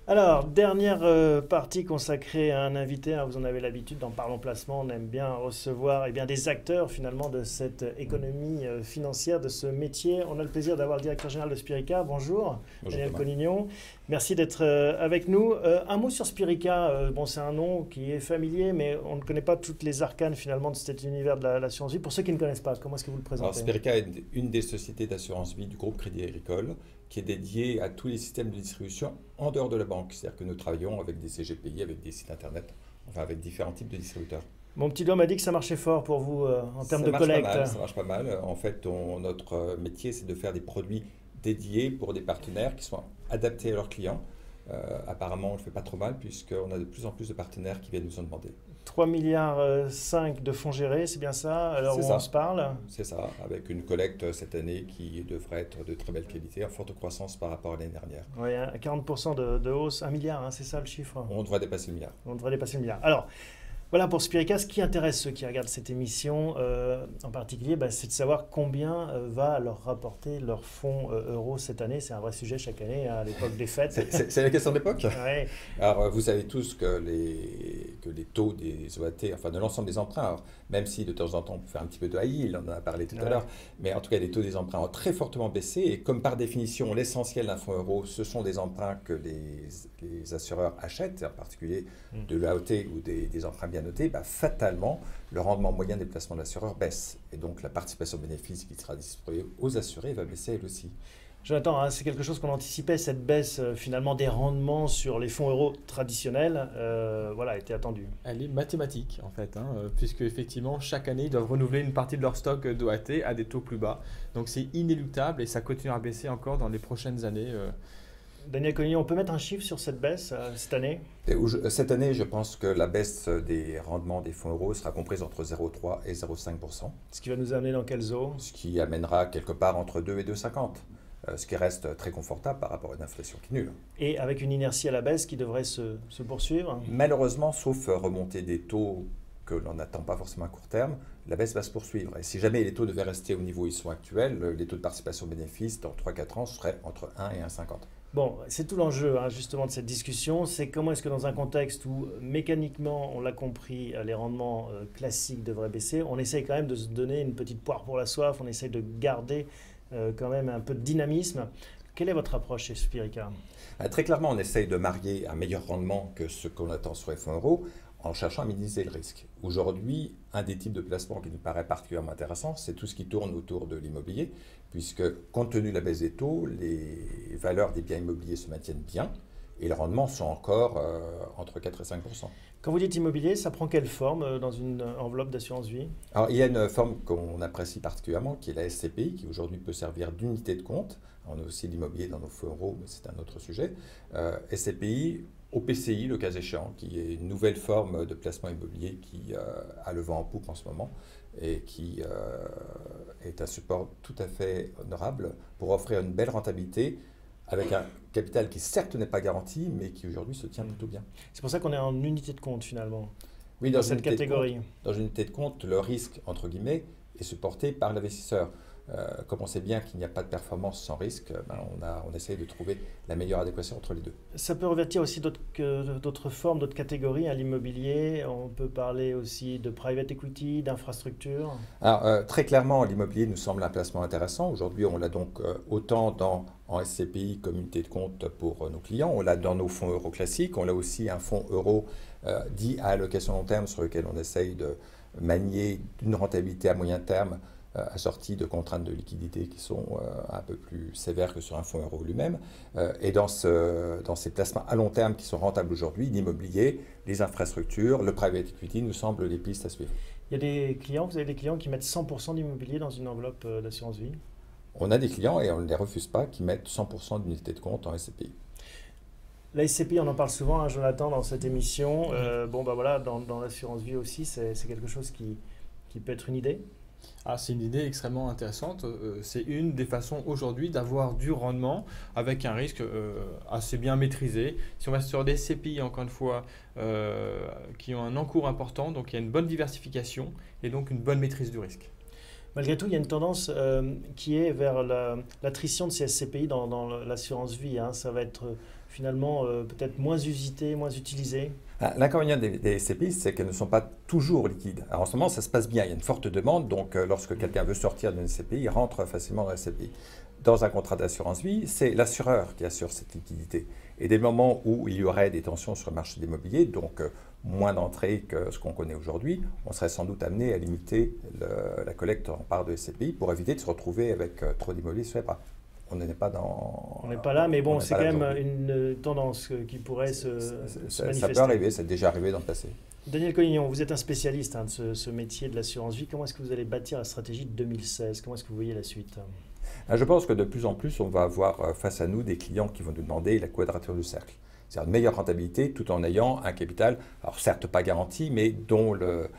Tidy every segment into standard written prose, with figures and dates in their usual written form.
Alors, dernière partie consacrée à un invité. Hein, vous en avez l'habitude, dans Parlons Placement, on aime bien recevoir des acteurs finalement de cette économie financière, de ce métier. On a le plaisir d'avoir le directeur général de Spirica. Bonjour, Bonjour Daniel Thomas. Collignon. Merci d'être avec nous. Un mot sur Spirica. Bon, c'est un nom qui est familier, mais on ne connaît pas toutes les arcanes finalement de cet univers de l'assurance vie. Pour ceux qui ne connaissent pas, comment est-ce que vous le Alors présentez? Spirica est une des sociétés d'assurance vie du groupe Crédit Agricole qui est dédiée à tous les systèmes de distribution en dehors de la banque. C'est-à-dire que nous travaillons avec des CGPI, avec des sites internet, enfin avec différents types de distributeurs. Mon petit doigt m'a dit que ça marchait fort pour vous en termes Ça de marche pas collecte. mal, ça marche pas mal. En fait, notre métier, c'est de faire des produits dédiés pour des partenaires qui sont adaptés à leurs clients. Apparemment, on ne le fait pas trop mal puisqu'on a de plus en plus de partenaires qui viennent nous en demander. 3 milliards 5 de fonds gérés, c'est bien ça, à l'heure C'est où on ça. se parle? C'est ça, avec une collecte cette année qui devrait être de très belle qualité, en forte croissance par rapport à l'année dernière. Oui, à 40% de hausse, 1 milliard, hein, c'est ça le chiffre? On devrait dépasser le milliard. On devrait dépasser le milliard. Alors, voilà pour Spirica, ce qui intéresse ceux qui regardent cette émission en particulier, c'est de savoir combien va leur rapporter leur fonds euro cette année. C'est un vrai sujet chaque année, hein, à l'époque des fêtes. C'est la question d'époque. Ouais. Alors, vous savez tous que les taux des OAT, enfin de l'ensemble des emprunts, alors, même si de temps en temps on peut faire un petit peu de high yield, on en a parlé tout à Ouais. l'heure, mais en tout cas les taux des emprunts ont très fortement baissé et comme par définition l'essentiel d'un fonds euro, ce sont des emprunts que les assureurs achètent, en particulier de l'AOT ou des emprunts bien notés, fatalement le rendement moyen des placements de l'assureur baisse et donc la participation au bénéfice qui sera distribuée aux assurés va baisser elle aussi. Jonathan, hein, c'est quelque chose qu'on anticipait, cette baisse finalement des rendements sur les fonds euros traditionnels, voilà, était attendue. Elle est mathématique en fait, puisque effectivement chaque année ils doivent renouveler une partie de leur stock d'OAT à des taux plus bas. Donc c'est inéluctable et ça continuera à baisser encore dans les prochaines années. Daniel Collignon, on peut mettre un chiffre sur cette baisse cette année? Cette année, je pense que la baisse des rendements des fonds euros sera comprise entre 0,3 et 0,5%, Ce qui va nous amener dans quelles eaux? ce qui amènera quelque part entre 2 et 2,50, ce qui reste très confortable par rapport à une inflation qui est nulle. Et avec une inertie à la baisse qui devrait se poursuivre? Malheureusement, sauf remontée des taux que l'on n'attend pas forcément à court terme, la baisse va se poursuivre. Et si jamais les taux devaient rester au niveau où ils sont actuels, les taux de participation au bénéfice dans 3-4 ans seraient entre 1 et 1,50. Bon, c'est tout l'enjeu hein, justement de cette discussion, c'est comment est-ce que dans un contexte où mécaniquement, on l'a compris, les rendements classiques devraient baisser, on essaye quand même de se donner une petite poire pour la soif, on essaye de garder quand même un peu de dynamisme. Quelle est votre approche chez Spirica? Très clairement, on essaye de marier un meilleur rendement que ce qu'on attend sur les fonds euros en cherchant à minimiser le risque. Aujourd'hui, un des types de placements qui nous paraît particulièrement intéressant, c'est tout ce qui tourne autour de l'immobilier, puisque compte tenu de la baisse des taux, les valeurs des biens immobiliers se maintiennent bien et les rendements sont encore entre 4 et 5%. Quand vous dites immobilier, ça prend quelle forme dans une enveloppe d'assurance vie? Alors, il y a une forme qu'on apprécie particulièrement, qui est la SCPI, qui aujourd'hui peut servir d'unité de compte. On a aussi l'immobilier dans nos fonds euros, mais c'est un autre sujet. SCPI, OPCI, le cas échéant, qui est une nouvelle forme de placement immobilier qui a le vent en poupe en ce moment et qui est un support tout à fait honorable pour offrir une belle rentabilité avec un capital qui certes n'est pas garanti, mais qui aujourd'hui se tient plutôt bien. C'est pour ça qu'on est en unité de compte finalement, Oui, dans une cette unité de catégorie. compte, dans une unité de compte, le risque, entre guillemets, est supporté par l'investisseur. Comme on sait bien qu'il n'y a pas de performance sans risque, on essaye de trouver la meilleure adéquation entre les deux. Ça peut revêtir aussi d'autres formes, d'autres catégories à l'immobilier. On peut parler aussi de private equity, d'infrastructure. Alors, très clairement, l'immobilier nous semble un placement intéressant. Aujourd'hui, on l'a donc autant en SCPI comme unité de compte pour nos clients. On l'a dans nos fonds euros classiques. On l'a aussi un fonds euro dit à allocation long terme sur lequel on essaye de manier une rentabilité à moyen terme assortie de contraintes de liquidité qui sont un peu plus sévères que sur un fonds euro lui-même. Et dans ces placements à long terme qui sont rentables aujourd'hui, l'immobilier, les infrastructures, le private equity nous semblent les pistes à suivre. Il y a des clients, vous avez des clients qui mettent 100% d'immobilier dans une enveloppe d'assurance vie? On a des clients, et on ne les refuse pas, qui mettent 100% d'unité de compte en SCPI. La SCPI, on en parle souvent, hein, Jonathan, dans cette émission. Voilà, dans l'assurance vie aussi, c'est quelque chose qui peut être une idée. Ah, c'est une idée extrêmement intéressante. C'est une des façons aujourd'hui d'avoir du rendement avec un risque assez bien maîtrisé. Si on va sur des CPI, encore une fois, qui ont un encours important, donc il y a une bonne diversification et donc une bonne maîtrise du risque. Malgré tout, il y a une tendance qui est vers l'attrition de ces SCPI dans l'assurance vie. Hein. Ça va être finalement peut-être moins usitées, moins utilisées? L'inconvénient des SCPI, c'est qu'elles ne sont pas toujours liquides. Alors en ce moment, ça se passe bien, il y a une forte demande, donc lorsque quelqu'un veut sortir d'une SCPI, il rentre facilement dans la SCPI. Dans un contrat d'assurance vie, c'est l'assureur qui assure cette liquidité. Et des moments où il y aurait des tensions sur le marché de l'immobilier, donc moins d'entrées que ce qu'on connaît aujourd'hui, on serait sans doute amené à limiter la collecte en part de SCPI pour éviter de se retrouver avec trop d'immobilier sur les bras. On n'est pas dans... On n'est pas là, mais bon, c'est quand même une tendance qui pourrait se manifester. Ça peut arriver, c'est déjà arrivé dans le passé. Daniel Collignon, vous êtes un spécialiste de ce métier de l'assurance vie. Comment est-ce que vous allez bâtir la stratégie de 2016? Comment est-ce que vous voyez la suite? Je pense que de plus en plus, on va avoir face à nous des clients qui vont nous demander la quadrature du cercle. C'est-à-dire une meilleure rentabilité tout en ayant un capital, alors certes pas garanti, mais dont le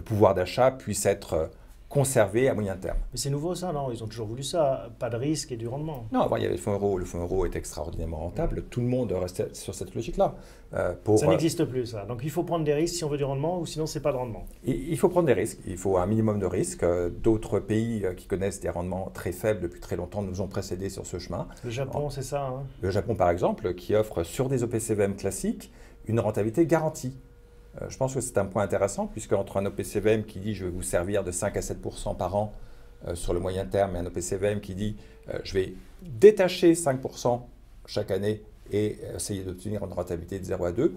pouvoir d'achat puisse être conservé à moyen terme. Mais c'est nouveau ça, non? Ils ont toujours voulu ça, pas de risque et du rendement. Non, avant il y avait le fonds euro. Le fonds euro est extraordinairement rentable. Tout le monde restait sur cette logique-là. Ça n'existe plus, ça. Donc il faut prendre des risques si on veut du rendement, ou sinon c'est pas de rendement. Il faut prendre des risques. Il faut un minimum de risques. D'autres pays qui connaissent des rendements très faibles depuis très longtemps nous ont précédés sur ce chemin. Le Japon, c'est ça, hein? Le Japon, par exemple, qui offre sur des OPCVM classiques une rentabilité garantie. Je pense que c'est un point intéressant, puisque entre un OPCVM qui dit je vais vous servir de 5 à 7% par an sur le moyen terme, et un OPCVM qui dit je vais détacher 5% chaque année et essayer d'obtenir une rentabilité de 0 à 2,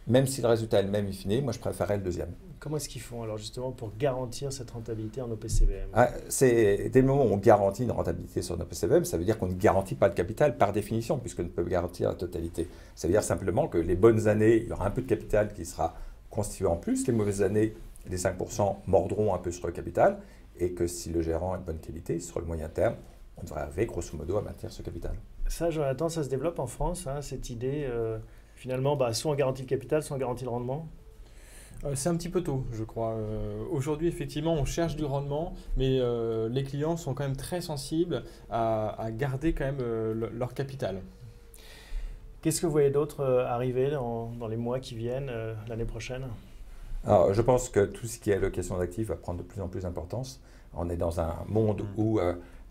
même si le résultat est le même in fine, moi je préférerais le deuxième. Comment est-ce qu'ils font alors justement pour garantir cette rentabilité en OPCVM? Dès le moment où on garantit une rentabilité sur un OPCVM, ça veut dire qu'on ne garantit pas le capital par définition, puisqu'on ne peut garantir la totalité. Ça veut dire simplement que les bonnes années, il y aura un peu de capital qui sera constitué en plus, les mauvaises années, les 5% mordront un peu sur le capital, et que si le gérant est de bonne qualité, sur le moyen terme, on devrait arriver grosso modo à maintenir ce capital. Ça, Jonathan, ça se développe en France, hein, cette idée, finalement, soit on garantit le capital, soit on garantit le rendement? C'est un petit peu tôt, je crois. Aujourd'hui, effectivement, on cherche du rendement, mais les clients sont quand même très sensibles à garder quand même leur capital. Qu'est-ce que vous voyez d'autre arriver dans les mois qui viennent, l'année prochaine? Alors, je pense que tout ce qui est allocation d'actifs va prendre de plus en plus d'importance. On est dans un monde où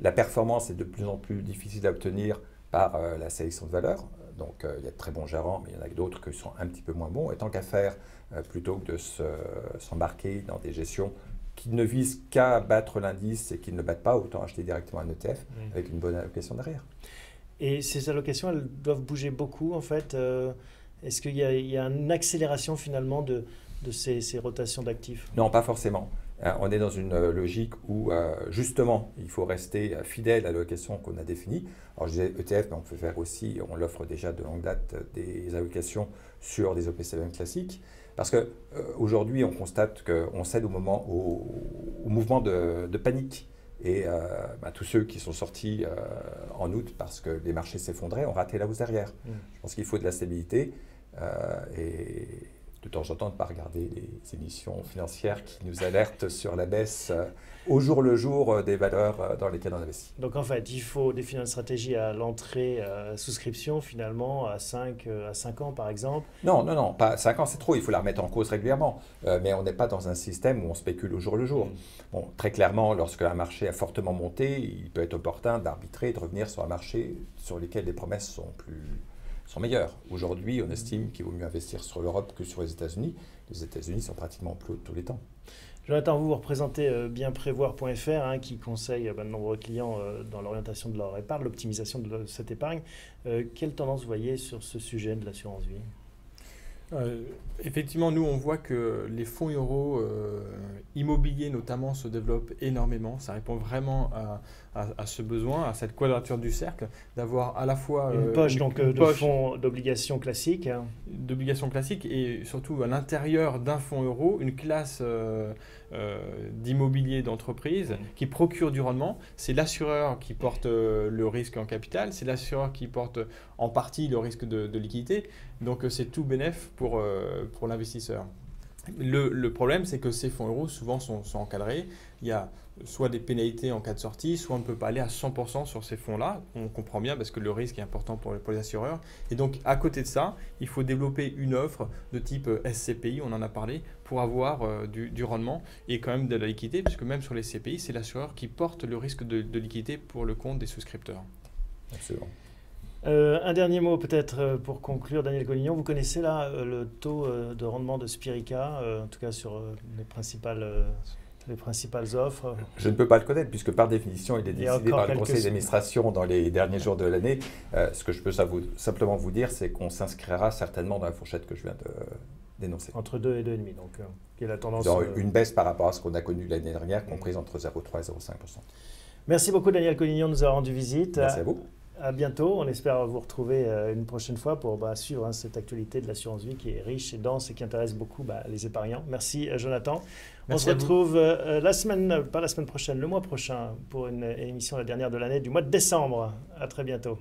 la performance est de plus en plus difficile à obtenir par la sélection de valeur. Donc, il y a de très bons gérants, mais il y en a d'autres qui sont un petit peu moins bons. Et tant qu'à faire, plutôt que de s'embarquer dans des gestions qui ne visent qu'à battre l'indice et qui ne le battent pas, autant acheter directement un ETF avec une bonne allocation derrière. Et ces allocations, elles doivent bouger beaucoup en fait. Est-ce qu'il y a une accélération finalement de ces rotations d'actifs? Non, pas forcément. On est dans une logique où justement il faut rester fidèle à l'allocation qu'on a définie. Alors je disais ETF, mais on peut faire aussi, on l'offre déjà de longue date, des allocations sur des OPCVM classiques. Parce qu'aujourd'hui, on constate qu'on cède au mouvement de panique. Et tous ceux qui sont sortis en août parce que les marchés s'effondraient ont raté la hausse derrière. Je pense qu'il faut de la stabilité et de temps en temps ne pas regarder les émissions financières qui nous alertent sur la baisse au jour le jour des valeurs dans lesquelles on investit. Donc en fait, il faut définir une stratégie à l'entrée souscription finalement à 5 ans par exemple. Non, pas 5 ans c'est trop, il faut la remettre en cause régulièrement. Mais on n'est pas dans un système où on spécule au jour le jour. Bon, très clairement, lorsque un marché a fortement monté, il peut être opportun d'arbitrer et de revenir sur un marché sur lequel les promesses sont meilleures. Aujourd'hui, on estime qu'il vaut mieux investir sur l'Europe que sur les États-Unis. Les États-Unis sont pratiquement plus hauts tous les temps. Jonathan, vous représentez bienprévoir.fr qui conseille de nombreux clients dans l'orientation de leur épargne, l'optimisation de cette épargne. Quelle tendance vous voyez sur ce sujet de l'assurance vie? Effectivement, nous, on voit que les fonds euros immobiliers notamment se développent énormément. Ça répond vraiment à ce besoin, à cette quadrature du cercle, d'avoir à la fois une poche de fonds d'obligations classiques. D'obligations classiques et surtout à l'intérieur d'un fonds euro, une classe d'immobilier d'entreprise qui procure du rendement. C'est l'assureur qui porte le risque en capital, c'est l'assureur qui porte en partie le risque de liquidité. Donc c'est tout bénef pour l'investisseur. Le problème, c'est que ces fonds euros souvent sont encadrés. Il y a soit des pénalités en cas de sortie, soit on ne peut pas aller à 100% sur ces fonds-là. On comprend bien parce que le risque est important pour les assureurs. Et donc, à côté de ça, il faut développer une offre de type SCPI, on en a parlé, pour avoir du rendement et quand même de la liquidité, puisque même sur les CPI, c'est l'assureur qui porte le risque de liquidité pour le compte des souscripteurs. Absolument. Un dernier mot peut-être pour conclure, Daniel Collignon. Vous connaissez là le taux de rendement de Spirica, en tout cas sur les principales offres? Je ne peux pas le connaître puisque par définition il est Il y a décidé encore par le conseil quelques- d'administration dans les derniers jours de l'année. Ce que je peux simplement vous dire, c'est qu'on s'inscrira certainement dans la fourchette que je viens de d'énoncer. Entre 2 et 2,5, donc qui est la tendance. Dans une baisse par rapport à ce qu'on a connu l'année dernière, comprise entre 0,3 et 0,5%. Merci beaucoup Daniel Collignon de nous avoir rendu visite. Merci à vous. À bientôt. On espère vous retrouver une prochaine fois pour suivre cette actualité de l'assurance vie qui est riche et dense et qui intéresse beaucoup les épargnants. Merci Jonathan. Merci On à se vous. retrouve pas la semaine prochaine, le mois prochain pour une émission la dernière de l'année du mois de décembre. À très bientôt.